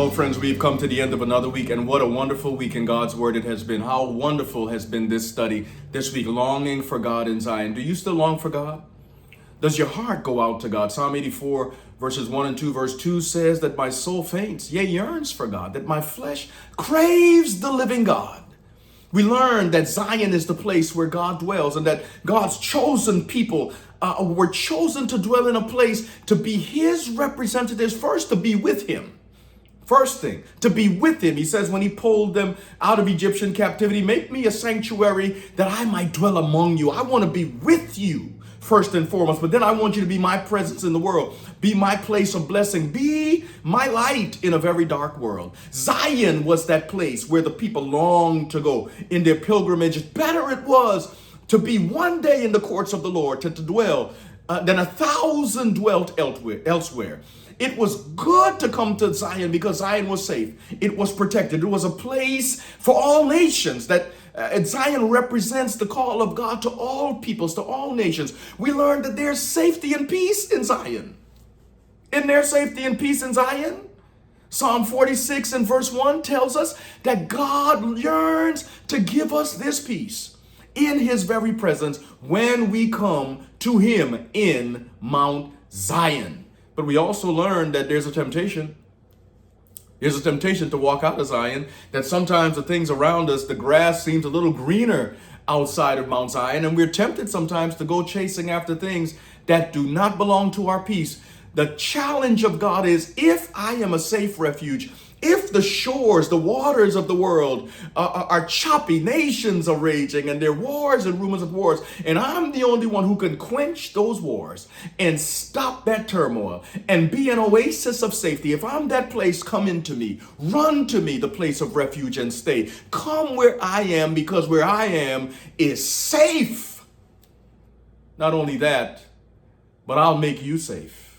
Well, friends, we've come to the end of another week, and what a wonderful week in God's Word it has been. How wonderful has been this study this week, longing for God in Zion. Do you still long for God? Does your heart go out to God? Psalm 84, verses 1 and 2, verse 2 says that my soul faints, yea, yearns for God, that my flesh craves the living God. We learned that Zion is the place where God dwells, and that God's chosen people were chosen to dwell in a place to be his representatives, first to be with him. First thing, to be with him. He says when he pulled them out of Egyptian captivity, make me a sanctuary that I might dwell among you. I want to be with you first and foremost, but then I want you to be my presence in the world. Be my place of blessing. Be my light in a very dark world. Zion was that place where the people longed to go in their pilgrimage. Better it was to be one day in the courts of the Lord, to dwell than 1,000 dwelt elsewhere. It was good to come to Zion because Zion was safe. It was protected. It was a place for all nations. That Zion represents the call of God to all peoples, to all nations. We learned that there's safety and peace in Zion. Isn't there safety and peace in Zion? Psalm 46 and verse 1 tells us that God yearns to give us this peace in his very presence when we come to him in Mount Zion. But we also learned that there's a temptation. There's a temptation to walk out of Zion, that sometimes the things around us, the grass seems a little greener outside of Mount Zion, and we're tempted sometimes to go chasing after things that do not belong to our peace. The challenge of God is, if I am a safe refuge, if the shores, the waters of the world are choppy, nations are raging, and there are wars and rumors of wars, and I'm the only one who can quench those wars and stop that turmoil and be an oasis of safety. If I'm that place, come into me, run to me, the place of refuge, and stay. Come where I am, because where I am is safe. Not only that, but I'll make you safe.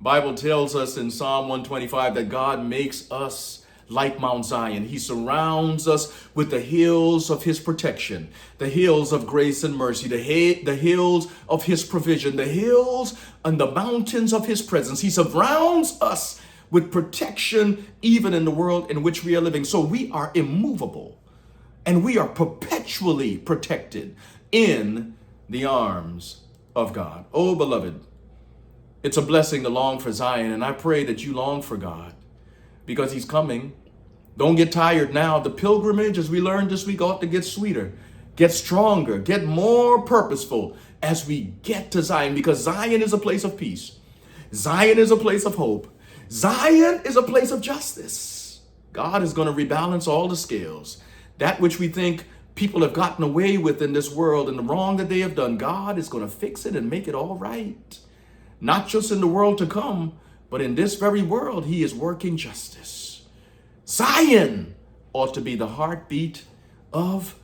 Bible tells us in Psalm 125 that God makes us like Mount Zion. He surrounds us with the hills of his protection, the hills of grace and mercy, the hills of his provision, the hills and the mountains of his presence. He surrounds us with protection even in the world in which we are living. So we are immovable and we are perpetually protected in the arms of God. Oh, beloved, it's a blessing to long for Zion, and I pray that you long for God because he's coming. Don't get tired now. The pilgrimage, as we learned this week, ought to get sweeter, get stronger, get more purposeful as we get to Zion, because Zion is a place of peace. Zion is a place of hope. Zion is a place of justice. God is going to rebalance all the scales. That which we think people have gotten away with in this world and the wrong that they have done, God is going to fix it and make it all right. Not just in the world to come, but in this very world, he is working justice. Zion ought to be the heartbeat of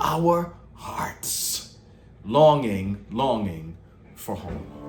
our hearts, longing for home.